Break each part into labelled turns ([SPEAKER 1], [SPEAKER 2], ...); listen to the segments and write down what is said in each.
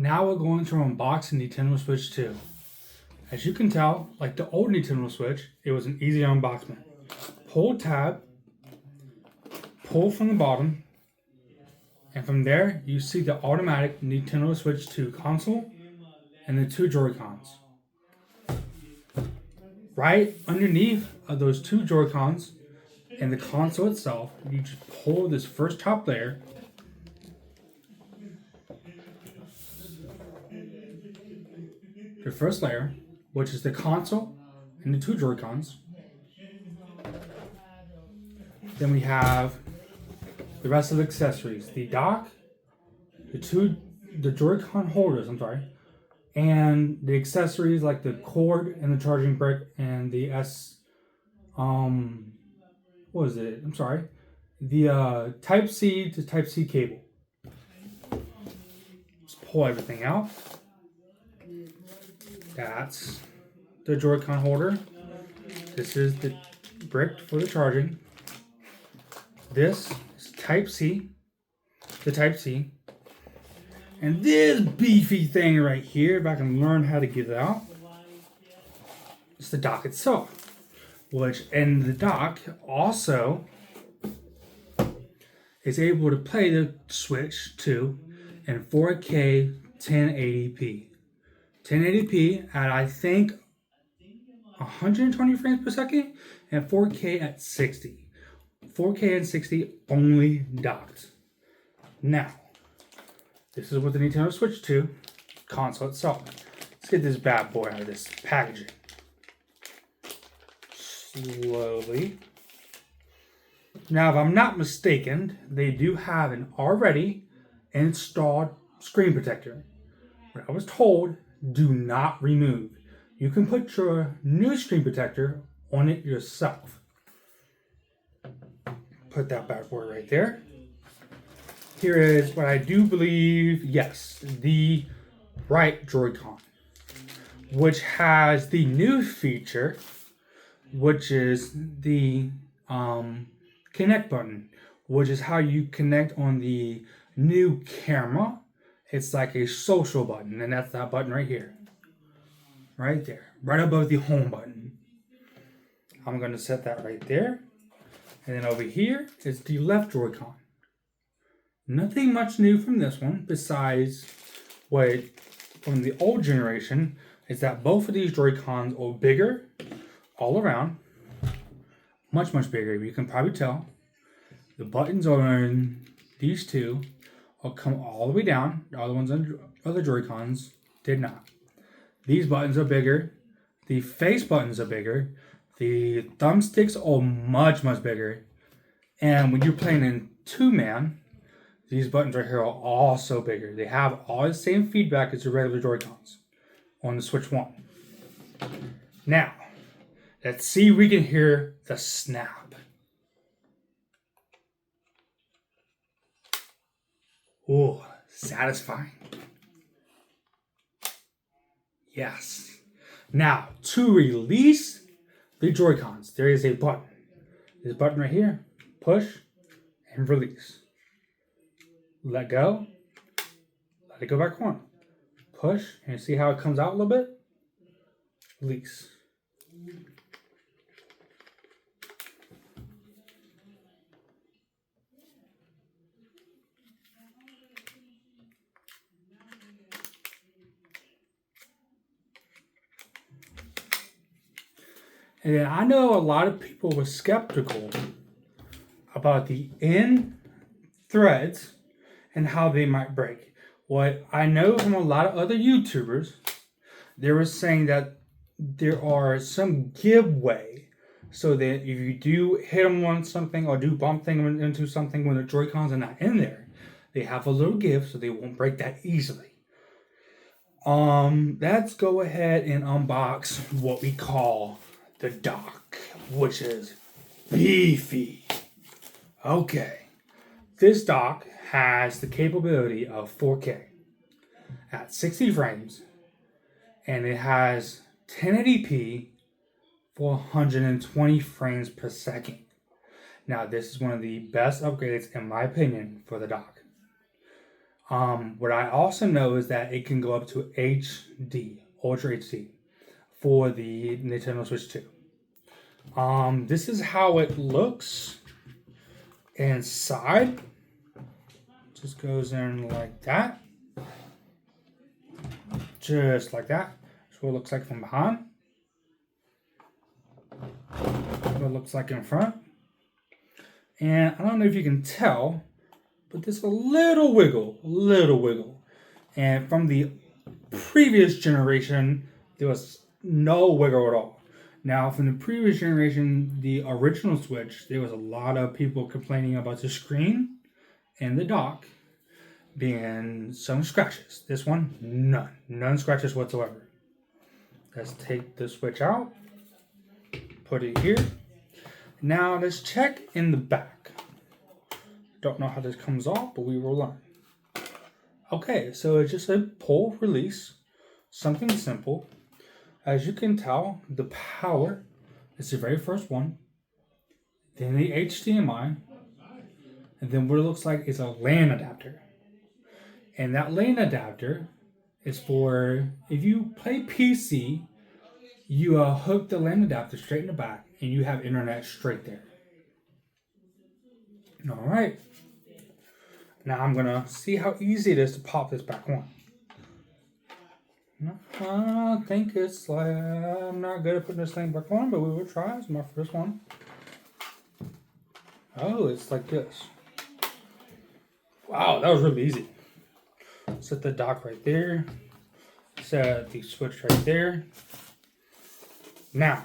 [SPEAKER 1] Now we're going to unbox the Nintendo Switch 2. As you can tell, like the old Nintendo Switch, it was an easy unboxing. Pull tab, pull from the bottom, and from there you see the automatic Nintendo Switch 2 console and the two Joy-Cons. Right underneath of those two Joy-Cons and the console itself, you just pull this first top layer. The first layer, which is the console and the two Joy-Cons. Then we have the rest of the accessories, the dock, the Joy-Con holders, and the accessories like the cord and the charging brick and the the Type C to Type C cable. Just pull everything out. That's the Joy-Con holder. This is the brick for the charging. This is Type C, the Type C. And this beefy thing right here, if I can learn how to get it out, it's the dock itself. And the dock also is able to play the Switch 2 in 4K 1080p. 1080p at I think 120 frames per second and 4K at 60. 4K and 60 only docked. Now, this is what the Nintendo Switch 2 console itself. Let's get this bad boy out of this packaging. Slowly. Now, if I'm not mistaken, they do have an already installed screen protector. But I was told, do not remove. You can put your new screen protector on it yourself. Put that bad boy right there. Here is what I do believe, yes, the right Joy-Con, which has the new feature, which is the connect button, which is how you connect on the new camera. It's like a social button, and that's that button right here. Right there, right above the home button. I'm going to set that right there. And then over here is the left Joy-Con. Nothing much new from this one, besides what from the old generation is that both of these Joy-Cons are bigger all around. Much, much bigger. You can probably tell. The buttons on these two will come all the way down. The other ones on other Joy-Cons did not. These buttons are bigger. The face buttons are bigger. The thumbsticks are much, much bigger. And when you're playing in two-man, these buttons right here are also bigger. They have all the same feedback as the regular Joy-Cons on the Switch 1. Now, let's see if we can hear the snap. Oh, satisfying. Yes. Now, to release the Joy-Cons, there is a button. This button right here, push and release. Let go, let it go back on. Push, and see how it comes out a little bit? Release. And then I know a lot of people were skeptical about the end threads and how they might break. What I know from a lot of other YouTubers, they were saying that there are some giveaway so that if you do hit them on something or do bump them into something when the Joy-Cons are not in there, they have a little give so they won't break that easily. Let's go ahead and unbox what we call the dock, which is beefy. Okay, this dock has the capability of 4K at 60 frames, and it has 1080p for 120 frames per second. Now, this is one of the best upgrades, in my opinion, for the dock. What I also know is that it can go up to HD, Ultra HD, for the Nintendo Switch 2. This is how it looks inside. Just goes in like that. Just like that. That's what it looks like from behind. What it looks like in front. And I don't know if you can tell, but there's a little wiggle. And from the previous generation, there was no wiggle at all. Now, from the previous generation, the original Switch, there was a lot of people complaining about the screen and the dock being some scratches. This one, none scratches whatsoever. Let's take the Switch out, put it here. Now let's check in the back. Don't know how this comes off, but we will learn. Okay, so it's just a pull release, something simple. As you can tell, the power is the very first one, then the HDMI, and then what it looks like is a LAN adapter. And that LAN adapter is for, if you play PC, you hook the LAN adapter straight in the back and you have internet straight there. All right. Now I'm going to see how easy it is to pop this back on. I think it's like, I'm not good at putting this thing back on, but we will try. It's my first one. Oh, it's like this. Wow, that was really easy. Set the dock right there. Set the Switch right there. Now,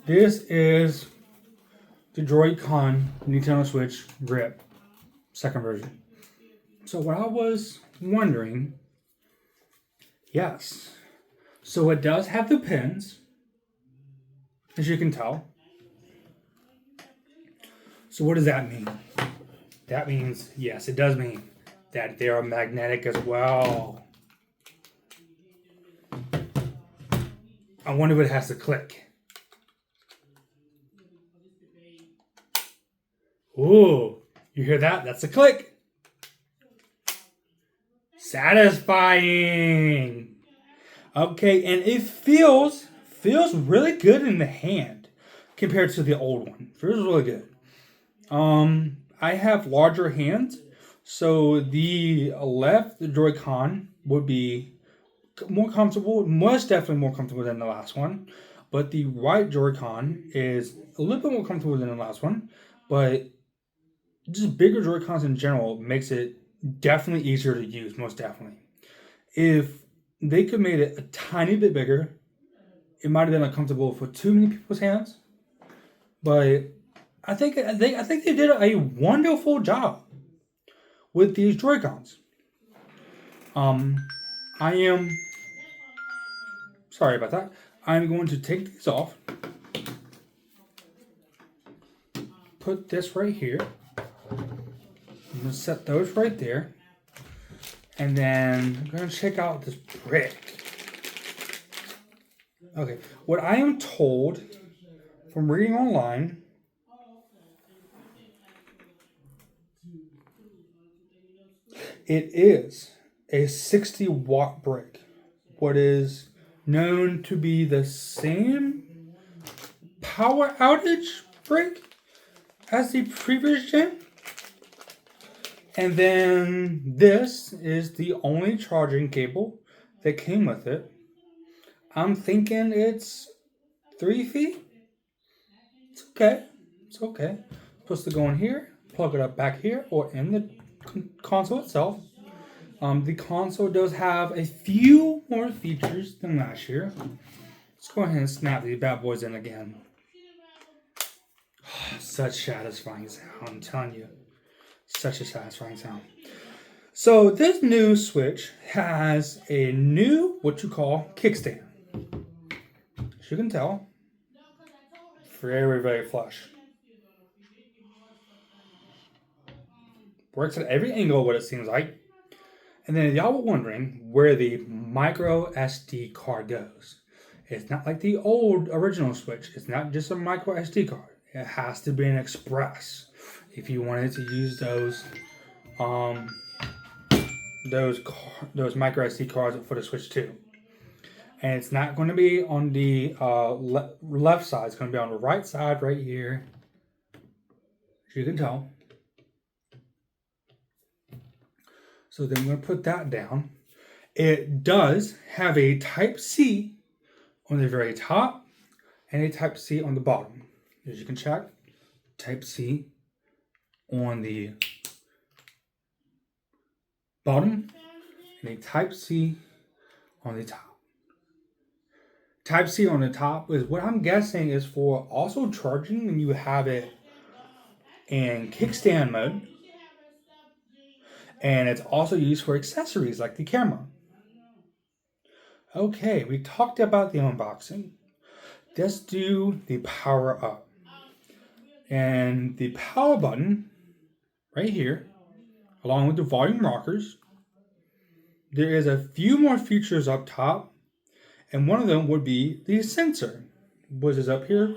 [SPEAKER 1] this is the Joy-Con Nintendo Switch Grip, second version. So what I was wondering, yes, so it does have the pins, as you can tell. So what does that mean? That means, yes, it does mean that they are magnetic as well. I wonder if it has to click. Ooh, you hear that? That's a click. Satisfying. Okay, and it feels really good in the hand compared to the old one. Feels really good. I have larger hands, so the left Joy-Con would be more comfortable, most definitely more comfortable than the last one. But the right Joy-Con is a little bit more comfortable than the last one. But just bigger Joy-Cons in general makes it definitely easier to use, most definitely. If they could make it a tiny bit bigger, it might have been uncomfortable for too many people's hands. But I think they did a wonderful job with these Joy-Cons. I am sorry about that. I'm going to take these off. Put this right here. I'm going to set those right there. And then I'm going to check out this brick. Okay, what I am told from reading online, it is a 60-watt brick. What is known to be the same power outage brick as the previous gen. And then this is the only charging cable that came with it. I'm thinking it's 3 feet. It's okay. It's okay. Supposed to go in here, plug it up back here, or in the console itself. The console does have a few more features than last year. Let's go ahead and snap these bad boys in again. Such satisfying sound, I'm telling you. Such a satisfying sound. So this new Switch has a new, what you call, kickstand. As you can tell, very, very flush. Works at every angle, what it seems like. And then y'all were wondering where the micro SD card goes. It's not like the old original Switch. It's not just a micro SD card. It has to be an express if you wanted to use those those micro SD cards for the Switch 2. And it's not going to be on the left side. It's going to be on the right side right here. As you can tell. So then we're going to put that down. It does have a Type-C on the very top and a Type-C on the bottom. As you can check, Type-C on the bottom and a Type-C on the top. Type-C on the top is what I'm guessing is for also charging when you have it in kickstand mode. And it's also used for accessories like the camera. Okay, we talked about the unboxing. Let's do the power up. And the power button right here, along with the volume rockers, there is a few more features up top. And one of them would be the sensor, which is up here.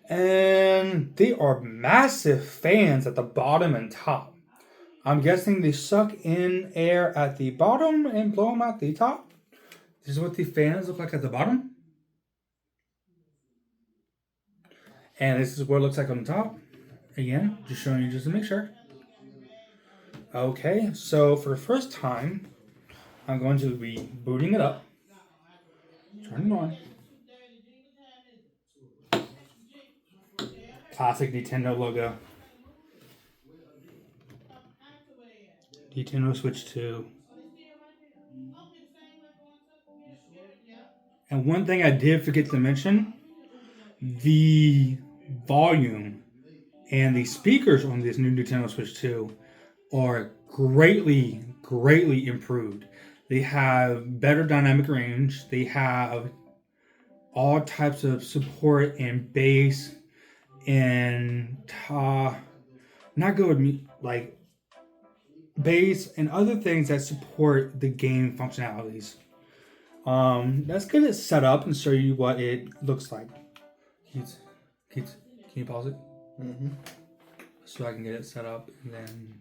[SPEAKER 1] And they are massive fans at the bottom and top. I'm guessing they suck in air at the bottom and blow them out the top. This is what the fans look like at the bottom. And this is what it looks like on the top. Again, just showing you just to make sure. Okay, so for the first time, I'm going to be booting it up. Turn it on. Classic Nintendo logo. Nintendo Switch 2. And one thing I did forget to mention, the volume and the speakers on this new Nintendo Switch 2 are greatly improved. They have better dynamic range. They have all types of support in bass and not good like bass and other things that support the game functionalities. Let's get it set up and show you what it looks like. Can you pause it?
[SPEAKER 2] Mm-hmm.
[SPEAKER 1] So I can get it set up and then